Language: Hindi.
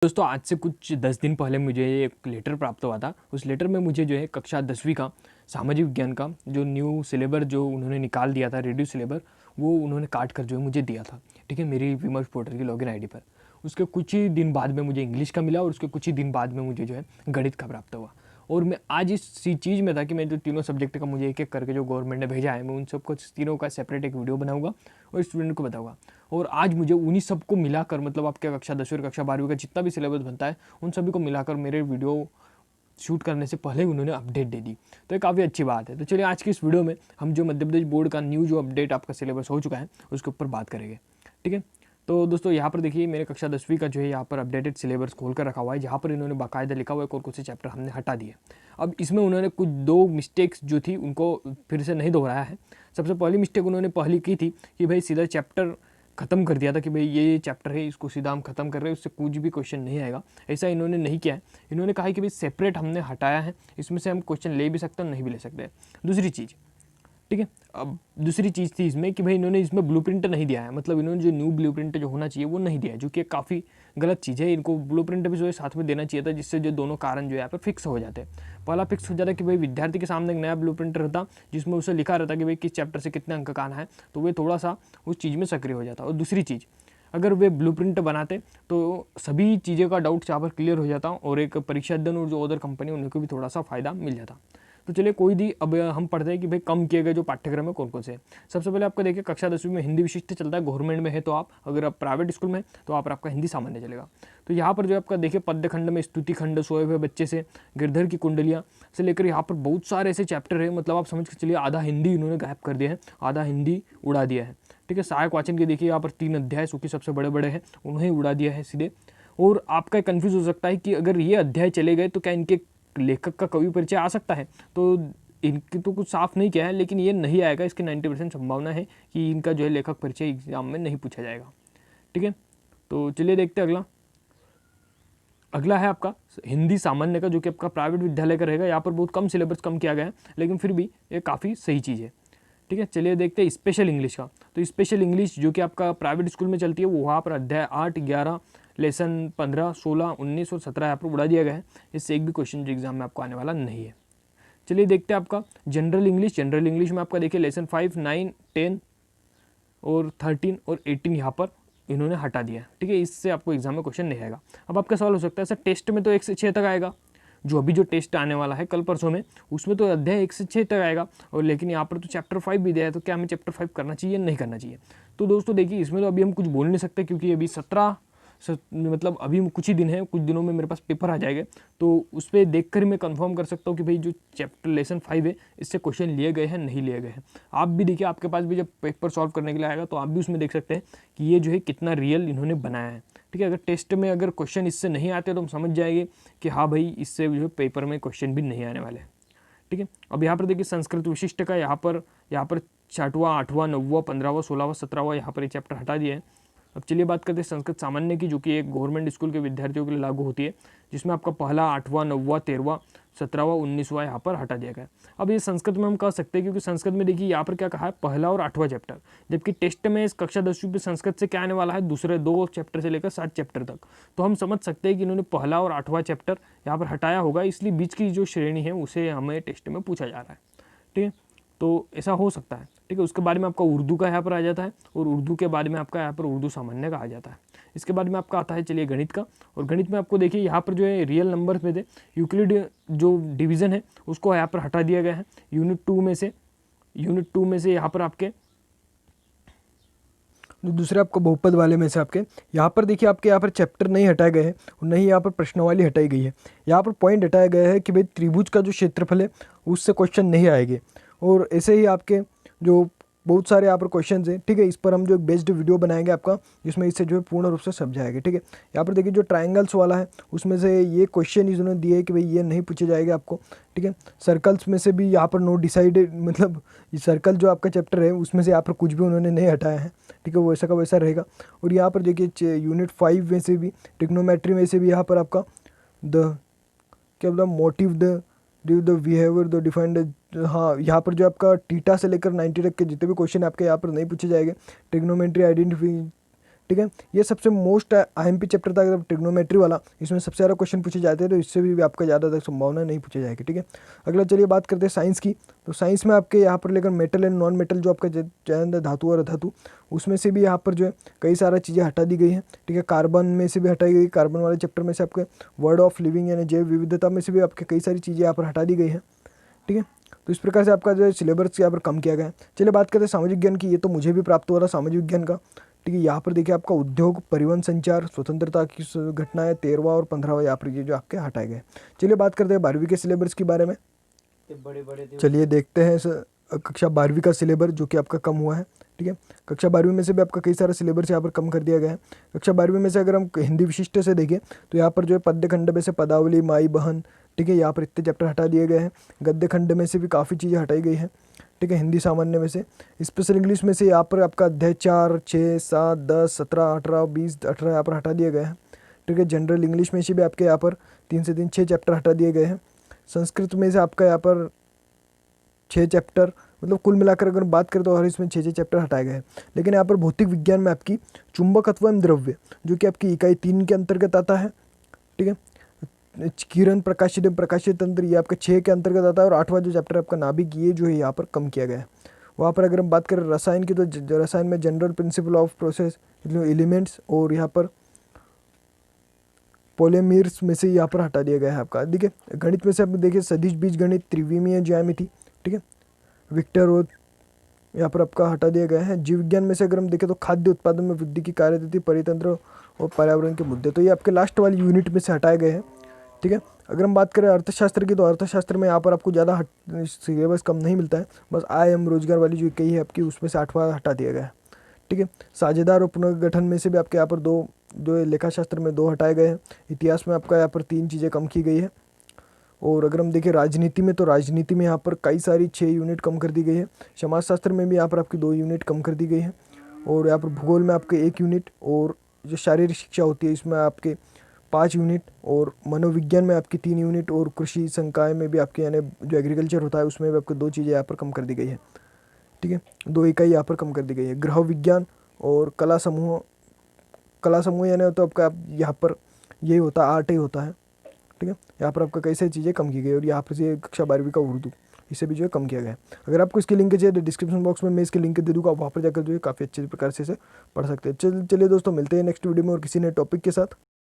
दोस्तों आज से कुछ 10 दिन पहले मुझे एक लेटर प्राप्त हुआ था। उस लेटर में मुझे जो है कक्षा 10वीं का सामाजिक विज्ञान का जो न्यू सिलेबस जो उन्होंने निकाल दिया था, रिड्यूस सिलेबस, वो उन्होंने काट कर जो है मुझे दिया था। ठीक है, मेरी विमर्श पोर्टल की लॉगिन आईडी पर। उसके कुछ ही दिन बाद में मुझे इंग्लिश का मिला और उसके कुछ ही दिन बाद में मुझे जो है गणित का प्राप्त हुआ। और मैं आज इस चीज़ में था कि मैं जो तीनों सब्जेक्ट का मुझे एक एक करके जो गवर्नमेंट ने भेजा है, मैं उन सबको तीनों का सेपरेट एक वीडियो बनाऊंगा और स्टूडेंट को बताऊंगा। और आज मुझे उन्हीं सबको मिलाकर, मतलब आपके कक्षा 10वीं और कक्षा 12वीं का जितना भी सिलेबस बनता है उन सभी को मिलाकर मेरे वीडियो शूट करने से पहले उन्होंने अपडेट दे दी। तो ये काफ़ी अच्छी बात है। तो चलिए आज की इस वीडियो में हम जो मध्य प्रदेश बोर्ड का न्यू जो अपडेट आपका सिलेबस हो चुका है उसके ऊपर बात करेंगे। ठीक है, तो दोस्तों यहाँ पर देखिए मेरे कक्षा 10वीं का जो है यहाँ पर अपडेटेड सिलेबस खोल कर रखा हुआ है, जहाँ पर इन्होंने बाकायदा लिखा हुआ है और कुछ से चैप्टर हमने हटा दिए। अब इसमें उन्होंने कुछ दो मिस्टेक्स जो थी उनको फिर से नहीं दोहराया है। सबसे पहली मिस्टेक उन्होंने पहली की थी कि भाई सीधा चैप्टर खत्म कर दिया था कि भाई ये चैप्टर है, इसको सीधा हम खत्म कर रहे हैं, उससे कुछ भी क्वेश्चन नहीं आएगा। ऐसा इन्होंने नहीं किया है। इन्होंने कहा है कि भाई सेपरेट हमने हटाया है, इसमें से हम क्वेश्चन ले भी सकते हैं, नहीं भी ले सकते। दूसरी चीज़, ठीक है, अब दूसरी चीज़ थी इसमें कि भाई इन्होंने इसमें ब्लूप्रिंट नहीं दिया है, मतलब इन्होंने जो न्यू ब्लूप्रिंट जो होना चाहिए वो नहीं दिया है, जो कि काफ़ी गलत चीज़ है। इनको ब्लूप्रिंट भी जो है साथ में देना चाहिए था, जिससे जो दोनों कारण जो है यहाँ पर फिक्स हो जाते हैं। पहला फिक्स हो जाता है कि भाई विद्यार्थी के सामने एक नया ब्लूप्रिंट रहता जिसमें उसे लिखा रहता कि भाई किस चैप्टर से कितने अंक का आना है, तो वे थोड़ा सा उस चीज़ में सक्रिय हो जाता। और दूसरी चीज़, अगर वे ब्लूप्रिंट बनाते तो सभी चीज़ों का डाउट यहाँ पर क्लियर हो जाता और एक परीक्षा अध्ययन और जो अदर कंपनी उनको भी थोड़ा सा फायदा मिल जाता। तो चलिए कोई भी, अब हम पढ़ते हैं कि भाई कम किए गए जो पाठ्यक्रम है कौन कौन से हैं। सबसे पहले आपको देखिए कक्षा 10वीं में हिंदी विशिष्ट चलता है, गवर्नमेंट में है तो आप, अगर आप प्राइवेट स्कूल में तो आप आपका हिंदी सामान्य चलेगा। तो यहाँ पर जो आपका देखिए पद्य खंड में स्तुति खंड, सोए हुए बच्चे से, गिरधर की कुंडलियाँ से लेकर यहाँ पर बहुत सारे ऐसे चैप्टर है, मतलब आप समझ के चलिए आधा हिंदी इन्होंने गायब कर दिया है, आधा हिंदी उड़ा दिया है। ठीक है, सहायक वाचन के देखिए यहाँ पर 3 अध्याय जो कि सबसे बड़े बड़े हैं उन्हें उड़ा दिया है सीधे। और आपका कन्फ्यूज हो सकता है कि अगर ये अध्याय चले गए तो क्या इनके लेखक का कवि परिचय आ सकता है, तो इनकी तो कुछ साफ नहीं किया है, लेकिन ये नहीं आएगा। इसकी 90% संभावना है कि इनका जो है लेखक परिचय एग्जाम में नहीं पूछा जाएगा। ठीक है, तो चलिए देखते हैं अगला है आपका हिंदी सामान्य का, जो कि आपका प्राइवेट विद्यालय का रहेगा। यहाँ पर बहुत कम सिलेबस कम किया गया है, लेकिन फिर भी ये काफ़ी सही चीज़ है। ठीक है, चलिए देखते हैं स्पेशल इंग्लिश का। तो स्पेशल इंग्लिश जो कि आपका प्राइवेट स्कूल में चलती है, वो वहाँ पर अध्याय 8, 11, लेसन 15, 16, 19 और 17 यहाँ पर उड़ा दिया गया है। इससे एक भी क्वेश्चन जो एग्जाम में आपको आने वाला नहीं है। चलिए देखते हैं आपका जनरल इंग्लिश। जनरल इंग्लिश में आपका देखिए लेसन 5, 9, 10 और 13 और 18 यहाँ पर इन्होंने हटा दिया है। ठीक है, इससे आपको एग्जाम में क्वेश्चन नहीं आएगा। अब आपका सवाल हो सकता है सर टेस्ट में तो 1 से 6 तक आएगा, जो अभी जो टेस्ट आने वाला है कल परसों में, उसमें तो अध्याय 1 से 6 तक आएगा, और लेकिन यहाँ पर तो चैप्टर 5 भी दिया है, तो क्या हमें चैप्टर 5 करना चाहिए नहीं करना चाहिए? तो दोस्तों देखिए इसमें तो अभी हम कुछ बोल नहीं सकते, क्योंकि अभी 17 मतलब अभी कुछ ही दिन है, कुछ दिनों में मेरे पास पेपर आ जाएगा, तो उस पर देख कर मैं कंफर्म कर सकता हूँ कि भाई जो चैप्टर लेसन 5 है इससे क्वेश्चन लिए गए हैं नहीं लिए गए हैं। आप भी देखिए, आपके पास भी जब पेपर सॉल्व करने के लिए आएगा तो आप भी उसमें देख सकते हैं कि ये जो है कितना रियल इन्होंने बनाया है। ठीक है, अगर टेस्ट में अगर क्वेश्चन इससे नहीं आते तो हम समझ जाएंगे कि हाँ भाई इससे जो पेपर में क्वेश्चन भी नहीं आने वाले हैं। ठीक है, अब यहाँ पर देखिए संस्कृत विशिष्ट का यहाँ पर 6वां, 8वां, 9वां, 15वां, 16वां, 17वां यहाँ पर ये चैप्टर हटा दिए हैं। अब चलिए बात करते हैं संस्कृत सामान्य की, जो कि एक गवर्नमेंट स्कूल के विद्यार्थियों के लिए लागू होती है, जिसमें आपका पहला, 8वां, 9वां, 13वां, 17वां, 19वां यहाँ पर हटा दिया गया। अब ये संस्कृत में हम कह सकते हैं, क्योंकि संस्कृत में देखिए यहाँ पर क्या कहा है, पहला और 8वां चैप्टर, जबकि टेस्ट में इस कक्षा 10वीं पे संस्कृत से क्या आने वाला है, दूसरे 2 चैप्टर से लेकर 7 चैप्टर तक। तो हम समझ सकते हैं कि इन्होंने पहला और 8वां चैप्टर यहाँ पर हटाया होगा, इसलिए बीच की जो श्रेणी है उसे हमें टेस्ट में पूछा जा रहा है। ठीक है, तो ऐसा हो सकता है। ठीक है, उसके बाद में आपका उर्दू का यहाँ पर आ जाता है, और उर्दू के बाद में आपका यहाँ पर उर्दू सामान्य का आ जाता है। इसके बाद में आपका आता है चलिए गणित का, और गणित में आपको देखिए यहाँ पर जो है रियल नंबर में थे, यूक्लिड जो डिवीज़न है उसको यहाँ पर हटा दिया गया है। यूनिट 2 में से यहाँ पर आपके दूसरे आपको बहुपद वाले में से आपके यहाँ पर देखिए आपके यहाँ पर चैप्टर नहीं हटाए गए हैं, और नहीं यहाँ पर प्रश्नावली हटाई गई है। यहाँ पर पॉइंट हटाया गया है कि भाई त्रिभुज का जो क्षेत्रफल है उससे क्वेश्चन नहीं आएंगे, और ऐसे ही आपके जो बहुत सारे यहाँ पर क्वेश्चन हैं। ठीक है, इस पर हम जो एक बेस्ड वीडियो बनाएंगे आपका, जिसमें इससे जो है पूर्ण रूप से समझाएंगे। ठीक है, यहाँ पर देखिए जो ट्रायंगल्स वाला है उसमें से ये क्वेश्चन इन्होंने दिए है कि भाई ये नहीं पूछे जाएंगे आपको। ठीक है, सर्कल्स में से भी यहाँ पर नो डिसाइडेड, मतलब ये सर्कल जो आपका चैप्टर है उसमें से यहाँ पर कुछ भी उन्होंने नहीं हटाया है। ठीक है, वैसा का वैसा रहेगा। और यहाँ पर देखिए यूनिट 5 में से भी, ट्रिग्नोमेट्री में से भी यहाँ पर आपका क्या बोला, motive the behaviour the defined, हाँ यहाँ पर जो आपका टीटा से लेकर 90 तक के जितने भी क्वेश्चन आपके यहाँ पर नहीं पूछे जाएंगे। ट्रिग्नोमेट्री ठीक है। ये सबसे मोस्ट IMP चैप्टर था ट्रिग्नोमेट्री वाला, इसमें सबसे ज़्यादा क्वेश्चन पूछे जाते हैं, तो इससे भी आपका ज़्यादा तक संभावना नहीं पूछे जाएगी, ठीक है। अगला चलिए बात करते हैं साइंस की। तो साइंस में आपके यहाँ पर लेकर मेटल एंड नॉन मेटल जो आपका चयन है, धातु और अधातु, उसमें से भी यहाँ पर जो है कई सारा चीज़ें हटा दी गई है, ठीक है। कार्बन में से भी हटाई गई, कार्बन वाले चैप्टर में से आपके वर्ड ऑफ लिविंग यानी जैव विविधता में से भी आपके कई सारी चीज़ें यहाँ पर हटा दी गई है, ठीक है। तो इस प्रकार से आपका जो है सिलेबस यहाँ पर कम किया गया है। चलिए बात करते हैं सामाजिक विज्ञान की। ये तो मुझे भी प्राप्त हुआ था सामाजिक विज्ञान का, ठीक है। यहाँ पर देखिए आपका उद्योग, परिवहन, संचार, स्वतंत्रता की घटनाएं 13वां और 15वां यहाँ पर ये जो आपके हटाए गए। चलिए बात करते हैं 12वीं के सिलेबस के बारे में। चलिए देखते हैं कक्षा 12वीं का सिलेबस जो कि आपका कम हुआ है, ठीक है। कक्षा 12वीं में से भी आपका कई सारा सिलेबस यहाँ पर कम कर दिया गया है। कक्षा 12वीं में से अगर हम हिंदी विशिष्ट से देखें तो यहाँ पर जो है पद्य खंड में से पदावली, माई बहन, ठीक है, यहाँ पर इतने चैप्टर हटा दिए गए हैं। गद्य खंड में से भी काफ़ी चीज़ें हटाई गई हैं, ठीक है। हिंदी सामान्य में से, स्पेशल इंग्लिश में से यहाँ पर आपका अध्याय 4, 6, 7, 10, 17, 18, 20, 18 यहाँ पर हटा दिए गए हैं, ठीक है। जनरल इंग्लिश में से भी आपके यहाँ पर 3 से 3 6 चैप्टर हटा दिए गए हैं। संस्कृत में से आपका यहाँ पर 6 चैप्टर, मतलब कुल मिलाकर अगर बात करें तो हर इसमें 6 चैप्टर हटाए गए हैं। लेकिन यहाँ पर भौतिक विज्ञान में आपकी चुंबकत्व एवं द्रव्य जो कि आपकी इकाई 3 के अंतर्गत आता है, ठीक है। किरण, प्रकाशित एवं प्रकाशित तंत्र ये आपके 6 के अंतर्गत आता है। और 8वां जो चैप्टर आपका नाभिक, ये जो है यहाँ पर कम किया गया है। वहाँ पर अगर हम बात करें रसायन की तो रसायन में general principle of process, elements, और यहाँ पर पॉलीमर्स में से यहाँ पर हटा दिया गया है आपका, ठीक है। गणित में से आप देखिए सदिश बीज गणित, त्रिविमीय ज्यामिति, ठीक है, विक्टर और यहाँ पर आपका हटा दिया गया है। जीव विज्ञान में से अगर हम देखें तो खाद्य उत्पादन में वृद्धि की कार्यतिथि, परितंत्र और पर्यावरण के मुद्दे, तो ये आपके लास्ट वाली यूनिट में से हटाए गए हैं, ठीक है। अगर हम बात करें अर्थशास्त्र की तो अर्थशास्त्र में यहाँ पर आपको ज़्यादा सिलेबस कम नहीं मिलता है, बस आय एवं रोजगार वाली जो इकाई है आपकी उसमें से 8वां हटा दिया गया है, ठीक है। साझेदार और पुनर्गठन में से भी आपके यहाँ पर 2 जो है लेखाशास्त्र में 2 हटाए गए हैं। इतिहास में आपका यहाँ पर 3 चीज़ें कम की गई है। और अगर हम देखें राजनीति में तो राजनीति में यहाँ पर कई सारी 6 यूनिट कम कर दी गई है। समाजशास्त्र में भी यहाँ पर आपकी 2 यूनिट कम कर दी गई है। और यहाँ पर भूगोल में आपके 1 यूनिट, और जो शारीरिक शिक्षा होती है इसमें आपके 5 यूनिट, और मनोविज्ञान में आपकी 3 यूनिट, और कृषि संकाय में भी आपके यानी जो एग्रीकल्चर होता है उसमें भी आपको 2 चीज़ें यहाँ पर कम कर दी गई है, ठीक है। 2 इकाई यहाँ पर कम कर दी गई है। गृह विज्ञान और कला समूह यानी तो आपका यहाँ पर यही होता है, 8 ही होता है, ठीक है। यहाँ पर आपका कई सारी चीज़ें कम की गई। और यहाँ पर से कक्षा 12वीं का उर्दू, इसे भी जो है कम किया गया है। अगर आपको इसकी लिंक चाहिए तो डिस्क्रिप्शन बॉक्स में मैं इसके लिंक दे दूँगा, आप वहाँ पर जाकर जो है काफ़ी अच्छे प्रकार से इसे पढ़ सकते हैं। चलिए दोस्तों, मिलते हैं नेक्स्ट वीडियो में और किसी नए टॉपिक के साथ।